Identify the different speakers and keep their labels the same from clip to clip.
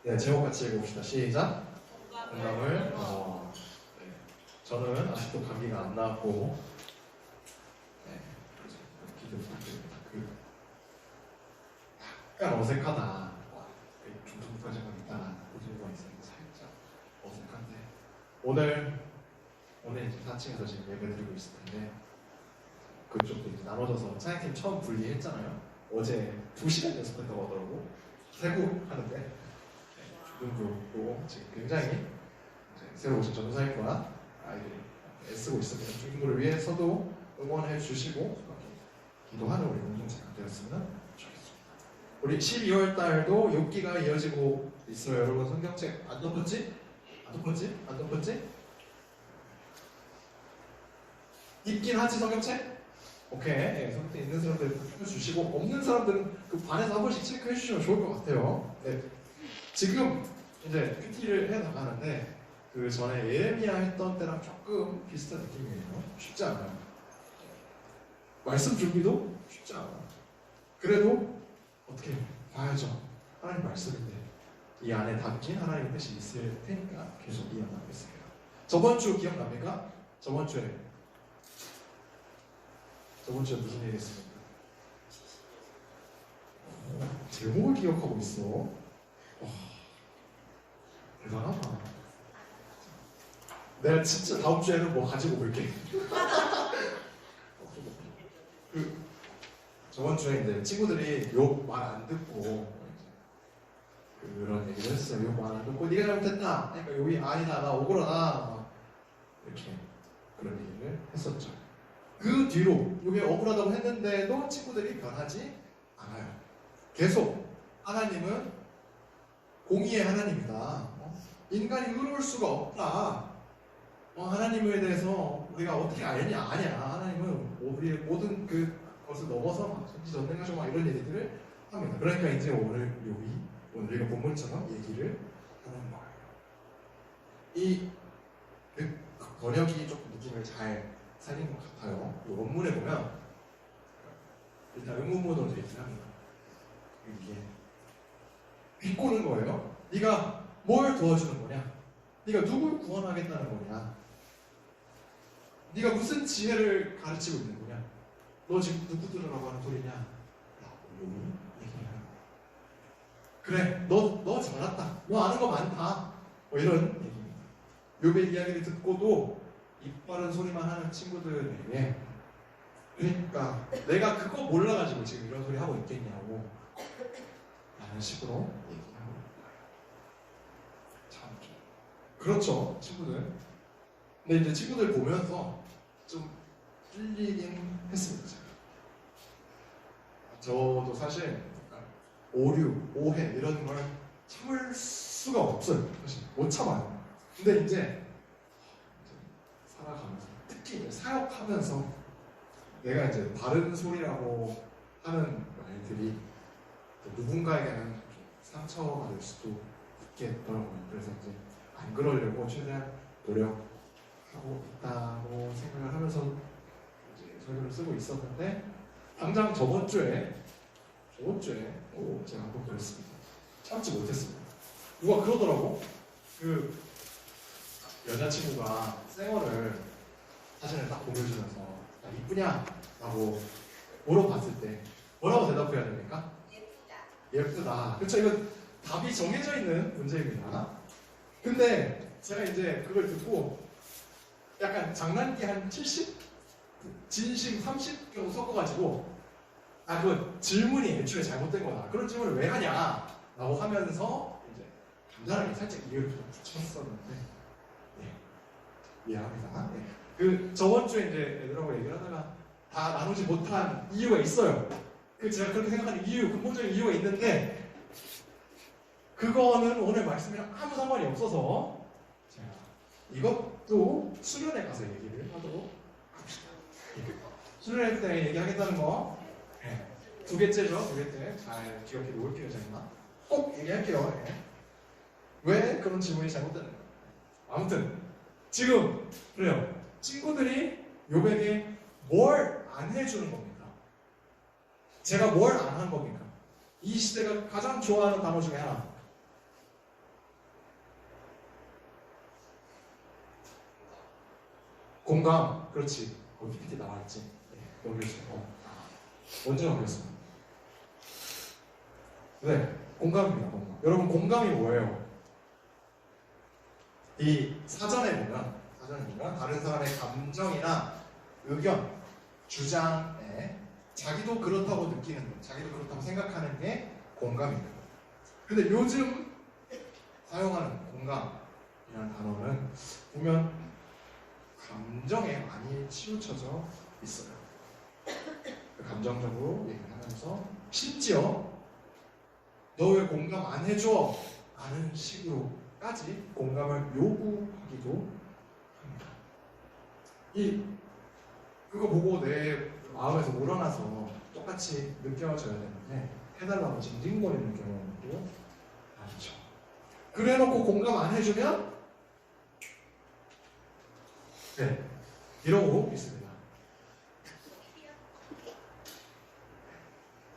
Speaker 1: 네, 제목 같이 읽어봅시다. 시작. 건강을. 네. 저는 아직도 감기가 안 나왔고, 네, 기도 부탁드립니다. 약간 어색하다. 중통부터 있다가 호주가 있으니까 살짝 어색한데 오늘 이제 4층에서 지금 예배드리고 있을 텐데 그쪽도 이제 나눠져서 찬양팀 처음 분리했잖아요. 어제 2시간 연습했다고 하더라고. 세고 하는데 중등부로 지금 굉장히 이제 새로 오신 전도사님과 아이들이 애쓰고 있습니다. 중등부를 위해서도 응원해 주시고 기도하는 우리 공동체가 되었으면 좋겠습니다. 우리 12월 달도 6기가 이어지고 있어요. 여러분 성경책 안 덮었지? 안 덮었지? 안 덮었지? 있긴 하지 성경책? 오케이. 네, 성경책 있는 사람들 펴주시고 없는 사람들은 그 반에서 한 번씩 체크해 주시면 좋을 것 같아요. 네. 지금 이제 PT를 해 나가는데 그 전에 예레미야 했던 때랑 조금 비슷한 느낌이에요. 쉽지 않아요. 말씀 준비도 쉽지 않아요. 그래도 어떻게 봐야죠. 하나님 말씀인데 이 안에 담긴 하나님의 뜻이 있을 테니까 계속 이어나가겠습니다. 저번 주 기억납니까? 저번 주에 무슨 일이 있습니까? 제목을 기억하고 있어. 와, 대단하다. 내가 진짜 다음 주에는 뭐 가지고 올게. 저번 주에 이제 친구들이 욕 말 안 듣고 그런 얘기를 했어요. 욕 말 안 듣고 네가 잘못했다. 그러니까 욕이 아니다. 나 억울하다. 이렇게 그런 얘기를 했었죠. 그 뒤로 욕이 억울하다고 했는데도 친구들이 변하지 않아요. 계속 하나님은 공의의 하나님이다. 인간이 의로울 수가 없다. 하나님에 대해서 우리가 어떻게 아냐? 하나님은 우리의 모든 그것을 넘어서 막 전지전능하시고 막 이런 얘기들을 합니다. 그러니까 이제 오늘 우리가 본문처럼 얘기를 하는 거예요. 이 번역이 조금 느낌을 잘 살린 것 같아요. 이 원문에 보면 일단 의문문으로 되어 있긴 합니다. 이게 비꼬는 거예요. 네가 뭘 도와주는 거냐? 네가 누굴 구원하겠다는 거냐? 네가 무슨 지혜를 가르치고 있는 거냐? 너 지금 누구 들으라고 하는 소리냐? 라고 용이 얘기해요. 그래, 너 잘났다. 너 아는 거 많다. 뭐 이런 얘기입니다. 욥의 이야기를 듣고도 입 바른 소리만 하는 친구들에게 그러니까 내가 그거 몰라가지고 지금 이런 소리 하고 있겠냐고 라는 식으로 얘기하고 있어요. 참 그렇죠, 친구들. 근데 이제 친구들 보면서 좀 찔리긴 했습니다. 제가. 저도 사실 오류, 오해 이런 걸 참을 수가 없어요. 사실 못 참아요. 근데 이제 살아가면서 특히 이제 사역하면서 내가 이제 바른 소리라고 하는 말들이 누군가에게는 상처가 될 수도 있겠더라고요. 그래서 이제 안 그러려고 최대한 노력하고 있다고 생각을 하면서 이제 설교를 쓰고 있었는데 당장 저번 주에 제가 한번 그랬습니다. 참지 못했습니다. 누가 그러더라고. 그 여자친구가 생얼을 사진을 딱 보여주면서 야, 이쁘냐? 라고 물어봤을 때 뭐라고 대답해야 됩니까? 예쁘다. 그렇죠. 이건 답이 정해져 있는 문제입니다. 근데 제가 이제 그걸 듣고 약간 장난기 한 70? 진심 30 정도 섞어가지고 그 질문이 애초에 잘못된 거다. 그런 질문을 왜 하냐? 라고 하면서 이제 간단하게 살짝 이해를 좀 붙였었는데 미안합니다. 네. 그 저번 주에 이제 애들하고 얘기를 하다가 다 나누지 못한 이유가 있어요. 제가 그렇게 생각하는 근본적인 이유가 있는데 그거는 오늘 말씀이랑 아무 상관이 없어서 제가 이것도 수련회 가서 얘기를 하도록 합시다. 수련회 때 얘기하겠다는 거 네. 2개째죠. 2개째 잘 기억해 놓을게요. 제가 꼭 얘기할게요. 네. 왜 그런 질문이 잘못되는가? 아무튼 지금 그래요. 친구들이 욥에게 뭘 안 해주는 겁니까? 제가 뭘 안 한 겁니까? 이 시대가 가장 좋아하는 단어 중에 하나. 공감. 그렇지. PPT 나왔지. 네, 넘겼어. 언제 넘겼어? 네, 공감입니다. 공감. 여러분 공감이 뭐예요? 이 사전에 보면 다른 사람의 감정이나 의견, 주장에 자기도 그렇다고 느끼는 것, 자기도 그렇다고 생각하는 게 공감입니다. 근데 요즘 사용하는 공감이라는 단어는 보면 감정에 많이 치우쳐져 있어요. 감정적으로 얘기하면서 심지어 너 왜 공감 안 해줘? 라는 식으로까지 공감을 요구하기도 합니다. 그거 보고 내 마음에서 우러나서 똑같이 느껴져야 되는데 해달라고 징징거리는 경우도 많죠. 그래놓고 공감 안 해주면 네, 이러고 있습니다.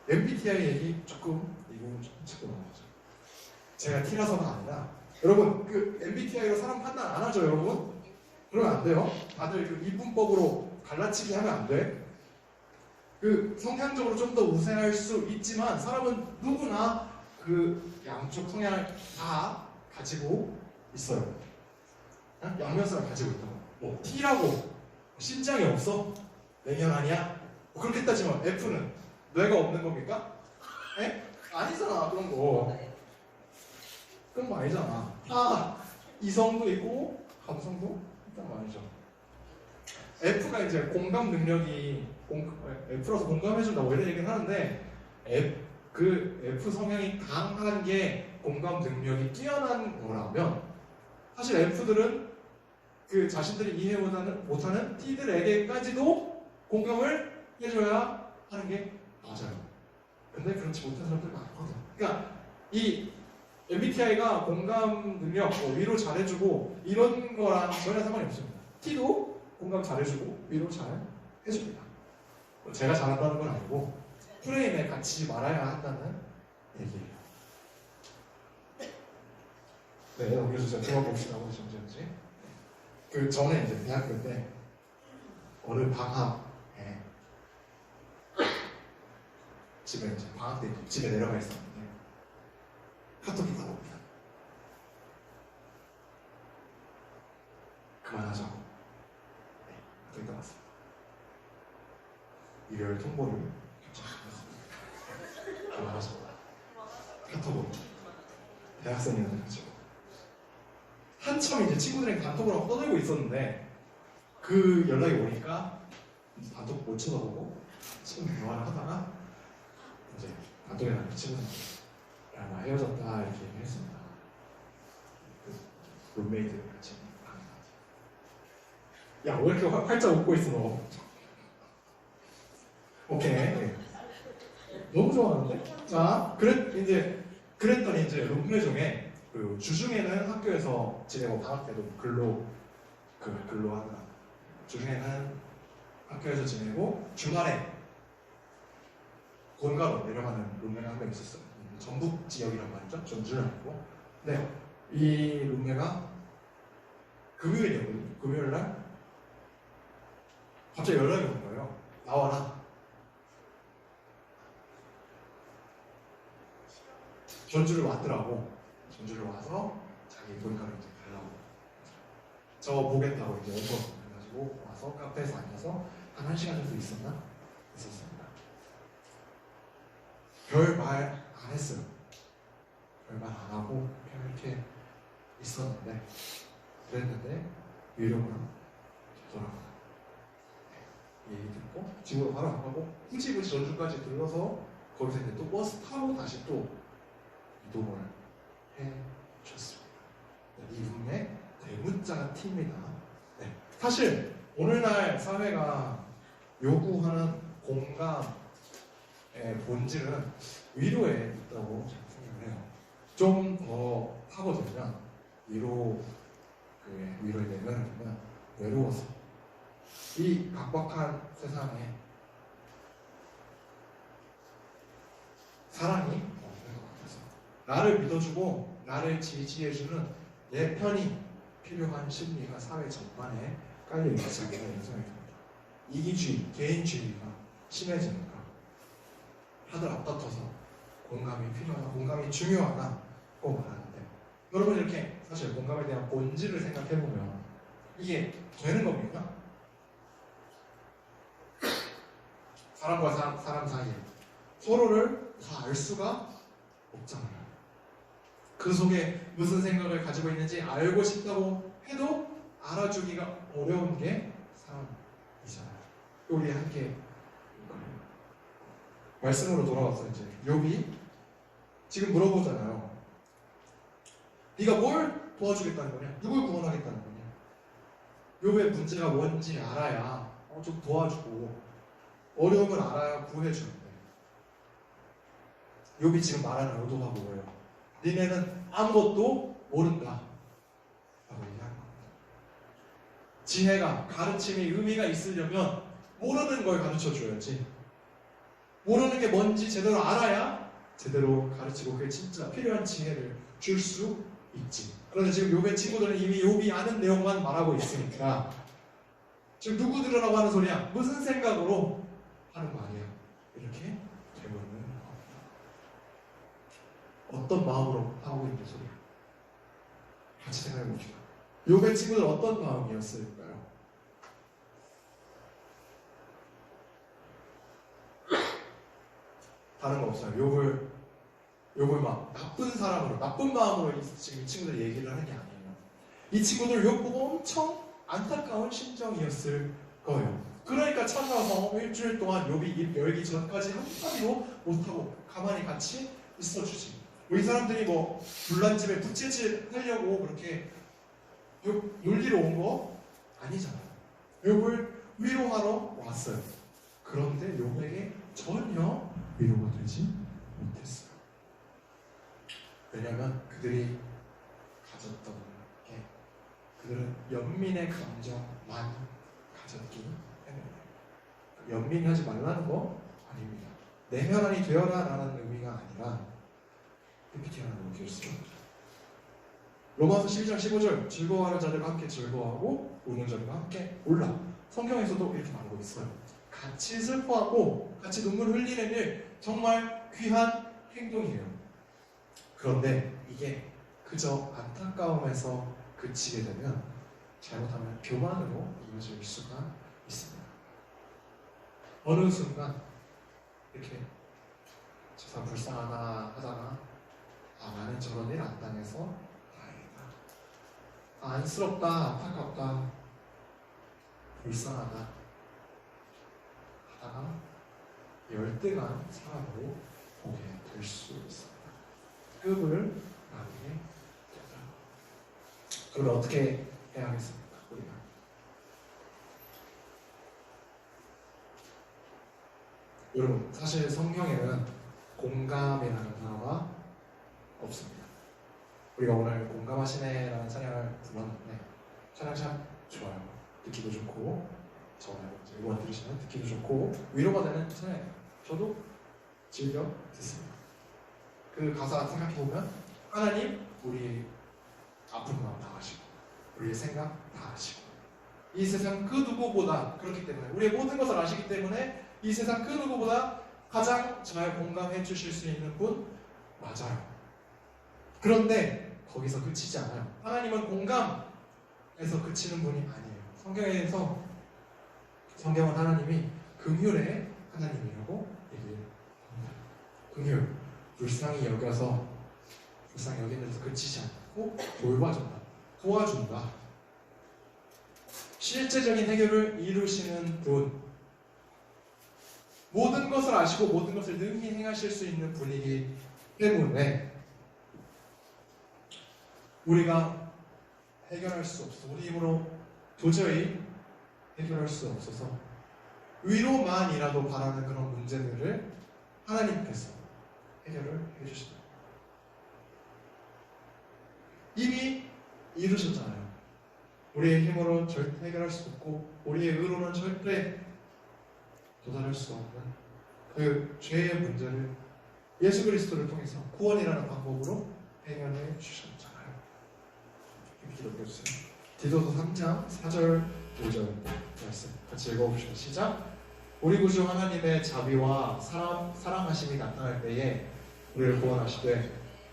Speaker 1: MBTI 얘기 조금 이거 좀 짚고 넘어가죠. 제가 T라서가 아니라 여러분 그 MBTI로 사람 판단 안 하죠, 여러분? 그러면 안 돼요. 다들 그 이분법으로 갈라치기 하면 안 돼. 그 성향적으로 좀 더 우세할 수 있지만 사람은 누구나 그 양쪽 성향을 다 가지고 있어요. 양면성을 가지고 있다고. 뭐 T라고 신장이 없어? 내년 아니야? 뭐 그렇게 따지면 F는 뇌가 없는 겁니까? 에? 아니잖아 그런 거. 그런 거 아니잖아. 이성도 있고 감성도 있단 말이죠. F가 이제 공감 능력이 F라서 공감해준다고 이런 얘기를 하는데 그 F 성향이 강한 게 공감 능력이 뛰어난 거라면 사실 F들은 그 자신들이 이해 못하는 T들에게까지도 공감을 해줘야 하는 게 맞아요. 근데 그렇지 못한 사람들 많거든. 그러니까 이 MBTI가 공감 능력, 위로 잘해주고 이런 거랑 전혀 상관이 없습니다. T도 공감 잘해주고 위로 잘 해줍니다. 제가 잘한다는 건 아니고 프레임에 갇히지 말아야 한다는 얘기예요. 네, 여기서 제가 들어봅시다. 우리 정지현지. 그 전에 이제 대학교 때 어느 방학에 집에 이제 방학 때 집에 내려가 있었는데 카톡이 나옵니다. 그만하자고. 네, 카톡이 나왔습니다. 일요일 통보를 결정했습니다. 그만하자고. 카톡으로 대학생이었는데 가지고 한참 이제 친구들이랑 단톡으로 떠들고 있었는데 그 연락이 오니까 단톡 못 쳐다보고 친구 대화를 하다가 이제 단톡에 나는 친구들 야, 나 헤어졌다 이렇게 얘기했습니다. 그 룸메이트 같이 야, 왜 이렇게 활짝 웃고 있어 너? 오케이. 너무 좋아하는데? 자, 그랬더니 이제 룸메 중에 그 주중에는 학교에서 지내고 방학 때도 근로 하느라 주중에는 학교에서 지내고 주말에 본가로 내려가는 룸메가 한 명 있었어요. 전북 지역이란 말이죠. 전주는 아니고. 네, 이 룸메가 금요일이었거든요. 금요일날 갑자기 연락이 온 거예요. 나와라. 전주를 왔더라고. 전주를 와서 자기 본가로 이제 가려고. 저 보겠다고 이제 온 거. 그래가지고 와서 카페에서 앉아서 한 1시간 정도 있었습니다. 별 말 안 했어요. 별 말 안 하고 그냥 이렇게 있었는데 그랬는데 위로가 돌아가요. 얘기 듣고 집으로 바로 안 가고 굳이 전주까지 들러서 거기서 이제 또 버스 타고 다시 또 이동을 해줬습니다. 이 룸의 대문자 T입니다. 네. 사실 오늘날 사회가 요구하는 공감의 본질은 위로에 있다고 생각을 해요. 좀 더 파고들면 위로의 내면을 보면 외로워서 이 각박한 세상에 사랑이 없는 것 같아서 나를 믿어주고 나를 지지해주는 내 편이 필요한 심리가 사회 전반에 깔려 있지 않나 이런 생각이 듭니다. 이기주의, 개인주의가 심해지니까 다들 앞다퉈서 공감이 필요하다, 공감이 중요하다고 말하는데, 여러분 이렇게 사실 공감에 대한 본질을 생각해보면 이게 되는 겁니까? 사람과 사람 사이에 서로를 다 알 수가 없잖아요. 그 속에 무슨 생각을 가지고 있는지 알고 싶다고 해도 알아주기가 어려운 게 사람이잖아요. 우리 함께 말씀으로 돌아왔어요. 이제 욥이 지금 물어보잖아요. 네가 뭘 도와주겠다는 거냐? 누굴 구원하겠다는 거냐? 욥의 문제가 뭔지 알아야 좀 도와주고 어려움을 알아야 구해주는데, 욥이 지금 말하는 의도가 뭐예요? 니네는 아무것도 모른다 라고 얘기하는 겁니다. 지혜가, 가르침이 의미가 있으려면 모르는 걸 가르쳐줘야지, 모르는 게 뭔지 제대로 알아야 제대로 가르치고 그게 진짜 필요한 지혜를 줄 수 있지. 그런데 지금 욥의 친구들은 이미 욥이 아는 내용만 말하고 있으니까 지금 누구 들으라고 하는 소리야? 무슨 생각으로 하는 말이야? 이렇게 되물는 겁니다. 어떤 마음으로 하고 있는 소리야? 같이 생각해 봅시다. 욥의 친구들 어떤 마음이었을까요? 다른 거 없어요. 욥을 막 나쁜 사람으로, 나쁜 마음으로 지금 이 친구들 얘기를 하는 게 아니에요. 이 친구들 욥 보고 엄청 안타까운 심정이었을 거예요. 그러니까 찾아와서 일주일 동안 욥이 입 열기 전까지 한마디도 못하고 가만히 같이 있어주지. 이 사람들이 뭐 불난집에 부채질 하려고 그렇게 욥 놀리러 온 거 아니잖아요. 욥을 위로하러 왔어요. 그런데 욥에게 전혀 위로가 되지 못했어요. 왜냐하면 그들이 가졌던 게, 그들은 연민의 감정만 가졌기 때문에. 연민하지 말라는 거 아닙니다. 내면안이 되어라 라는 의미가 아니라, PPT 하나 놓겠습니다. 로마서 12장 15절, 즐거워하는 자들과 함께 즐거워하고 우는 자들과 함께 울라. 성경에서도 이렇게 말하고 있어요. 같이 슬퍼하고 같이 눈물 흘리는 일, 정말 귀한 행동이에요. 그런데 이게 그저 안타까움에서 그치게 되면 잘못하면 교만으로 이어질 수가 있습니다. 어느 순간 이렇게 저 사람 불쌍하다 하다가, 나는 저런 일 안 당해서 다행이다, 안쓰럽다, 안타깝다, 불쌍하다 하다가 열등한 사람으로 보게 될 수 있습니다. 급을 나누게 되더라. 그러면 어떻게 해야 하겠습니까? 우리가 여러분, 사실 성경에는 공감이라는 단어가 없습니다. 우리가 오늘 공감하시네라는 찬양을 불렀는데 찬양 참 좋아요. 듣기도 좋고, 저는 음원 들으시면 듣기도 좋고 위로가 되는 찬양이에요. 저도 즐겨 듣습니다. 그 가사 생각해보면 하나님 우리 아픈 마음 다 아시고 우리의 생각 다 아시고 이 세상 그 누구보다, 그렇기 때문에 우리의 모든 것을 아시기 때문에 이 세상 그 누구보다 가장 잘 공감해 주실 수 있는 분 맞아요. 그런데 거기서 그치지 않아요. 하나님은 공감에서 그치는 분이 아니에요. 성경은 하나님이 긍휼의 하나님이라고 얘기합니다. 긍휼, 불쌍히 여겨서 불쌍히 여기는 데서 그치지 않고 돌봐준다, 도와준다. 실제적인 해결을 이루시는 분, 모든 것을 아시고 모든 것을 능히 행하실 수 있는 분이기 때문에 우리가 해결할 수 없어, 우리 힘으로 도저히 해결할 수 없어서 위로만이라도 바라는 그런 문제들을 하나님께서 해결을 해주신다. 이미 이루셨잖아요. 우리의 힘으로 절대 해결할 수 없고 우리의 의로는 절대 도달할 수 없는 그 죄의 문제를 예수 그리스도를 통해서 구원이라는 방법으로 해결해 주셨잖아요. 이렇게 기록해주세요. 디도서 3장 4절 5절 말씀 같이 읽어봅시다. 시작. 우리 구주 하나님의 자비와 사랑하심이 나타날 때에 우리를 구원하시되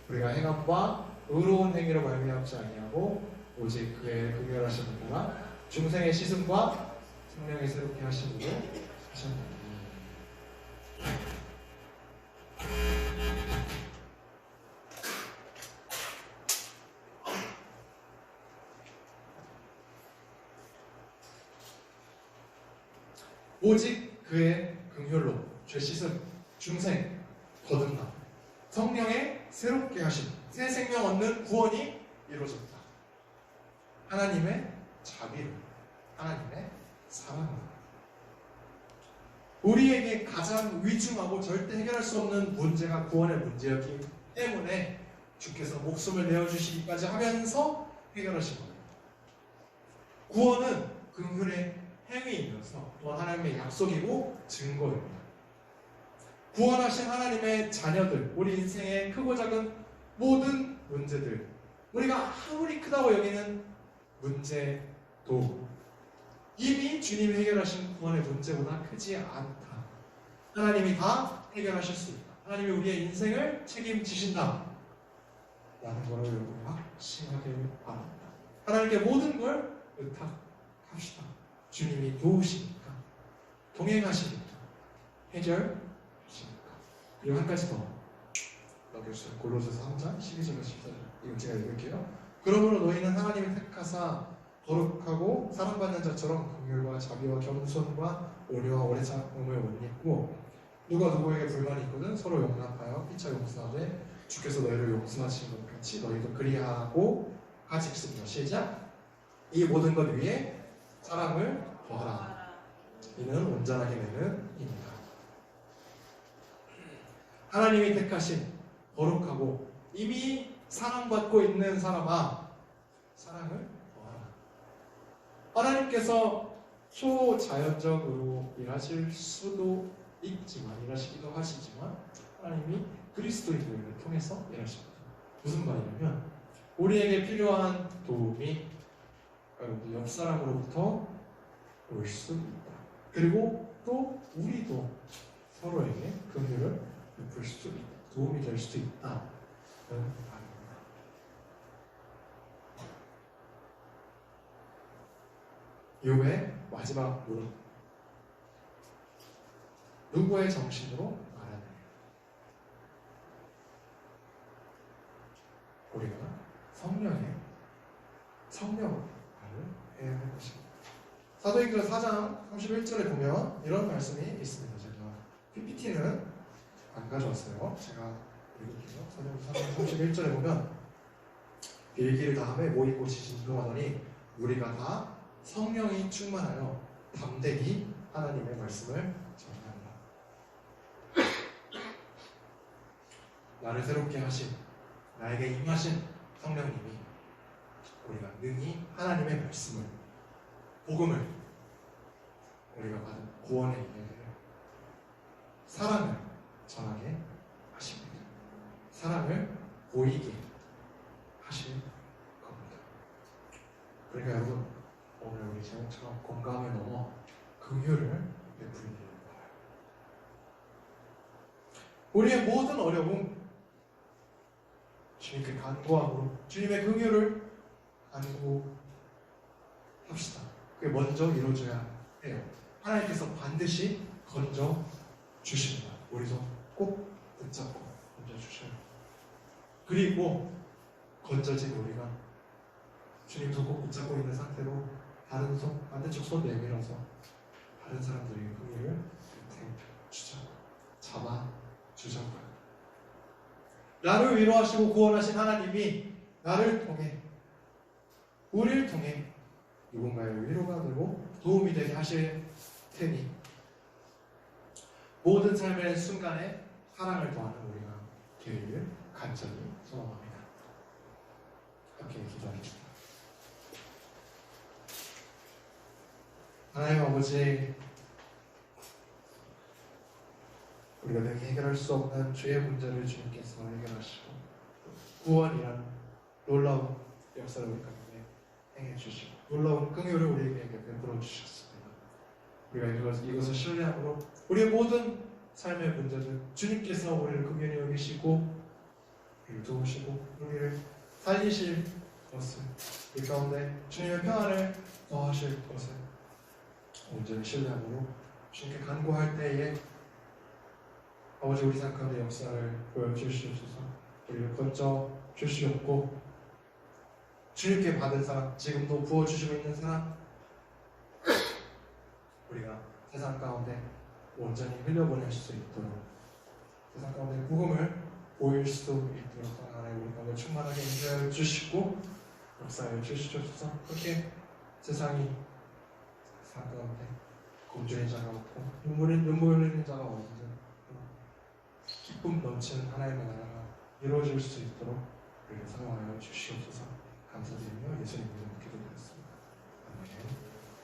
Speaker 1: 우리가 행함과 의로운 행위로 말미암지 아니하고 오직 그의 긍휼하심을 따라 중생의 씻음과 성령의 새롭게 하심으로 하셨나니. 오직 그의 긍휼로 죄 씻음, 중생, 거듭남, 성령의 새롭게 하심, 새 생명 얻는 구원이 이루어졌다. 하나님의 자비로, 하나님의 사랑으로. 우리에게 가장 위중하고 절대 해결할 수 없는 문제가 구원의 문제였기 때문에 주께서 목숨을 내어주시기까지 하면서 해결하신 겁니다. 구원은 긍휼의 행위이면서 또한 하나님의 약속이고 증거입니다. 구원하신 하나님의 자녀들, 우리 인생의 크고 작은 모든 문제들, 우리가 아무리 크다고 여기는 문제도 이미 주님이 해결하신 구원의 문제보다 크지 않다. 하나님이 다 해결하실 수 있다. 하나님이 우리의 인생을 책임지신다. 라는 것을 여러분 확신하길 바랍니다. 하나님께 모든 걸 의탁합시다. 주님이 도우시니까, 동행하시니까, 해결하시니까. 그리고 한 가지 더 넣어주세요. 골로새서 3장 12절에서 14절. 이거 제가 읽을게요. 그러므로 너희는 하나님을 택하사 거룩하고 사랑받는 자처럼 긍휼과 자비와 겸손과 온유와 오래 참음을 못 입고 누가 누구에게 불만이 있거든 서로 용납하여 피차 용서하되 주께서 너희를 용서하신 것 같이 너희도 그리하고 같이 읽습니다. 시작. 이 모든 것 위에 사랑을 더하라. 이는 온전하게 되는 입니다. 하나님이 택하신 거룩하고 이미 사랑받고 있는 사람아, 사랑을 더하라. 하나님께서 초자연적으로 일하실 수도 있지만, 일하시기도 하시지만 하나님이 그리스도인들을 통해서 일하십니다. 무슨 말이냐면 우리에게 필요한 도움이 여러분 옆 사람으로부터 올 수 있다. 그리고 또 우리도 서로에게 긍휼을 베풀 수 있다. 도움이 될 수도 있다는 말입니다. 욥의 마지막 무릎. 누구의 정신으로 말하느냐? 우리가 성령으로 말을 해야 할 것입니다. 사도행전 4장 31절에 보면 이런 말씀이 있습니다. 제가 PPT는 안 가져왔어요. 제가 읽을게요. 사도행전 4장 31절에 보면 빌기를 다음에 모이고 진동하더니 우리가 다 성령이 충만하여 담대히 하나님의 말씀을 전하라. 나를 새롭게 하신, 나에게 임하신 성령님이 우리가 능히 하나님의 말씀을, 복음을, 우리가 받은 구원의 이야기를, 사랑을 전하게 하십니다. 사랑을 보이게 하실 겁니다. 그러니까 여러분, 오늘 우리 제목처럼 공감을 넘어 긍휼을 베풀기를 바라요. 우리의 모든 어려움, 주님께 간구함으로 주님의 긍휼을 간구합시다. 그게 먼저 이루어져야 해요. 하나님께서 반드시 건져 주십니다. 우리도 꼭 붙잡고 건져 주셔요. 그리고 건져진 우리가 주님 손 꼭 붙잡고 있는 상태로 다른 손, 반대쪽 손 내밀어서 다른 사람들에게 긍휼을 밑에 주자고, 잡아 주자고요. 나를 위로하시고 구원하신 하나님이 나를 통해, 우리를 통해 누군가의 위로가 되고 도움이 되게 하실 테니 모든 삶의 순간에 사랑을 더하는 우리가 되기를 간절히 소망합니다. 함께 기도하겠습니다. 하나님 아버지, 우리가 능히 해결할 수 없는 죄의 문제를 주님께서 해결하시고 구원이란 놀라운 역사를 우리 가운데 행해 주시고 놀라운 긍휼을 우리에게 베풀어 주셨습니다. 우리가 이것을 신뢰함으로 우리의 모든 삶의 문제들 주님께서 우리를 긍휼히 여기시고 우리를 도우시고 우리를 살리실 것을 우리 가운데 주님의 평안을 더하실 것을 온전히 신뢰함으로 주님께 간구할 때에 아버지 우리 삶 가운데 역사를 보여주시옵소서. 우리를 건져 주시옵고 주님께 받은 사랑 지금도 부어주시고 있는 사랑 우리가 세상 가운데 온전히 흘려보낼 수 있도록 세상 가운데 복음을 보일 수 있도록 하나님 우리 가운데 충만하게 인도해 주시고 역사해 주시옵소서. 그렇게 세상 가운데 굶주린 자가 없고 눈물 흘리는 자가 없는 기쁨 넘치는 하나님의 나라가 이루어질 수 있도록 우리를 사용하여 주시옵소서.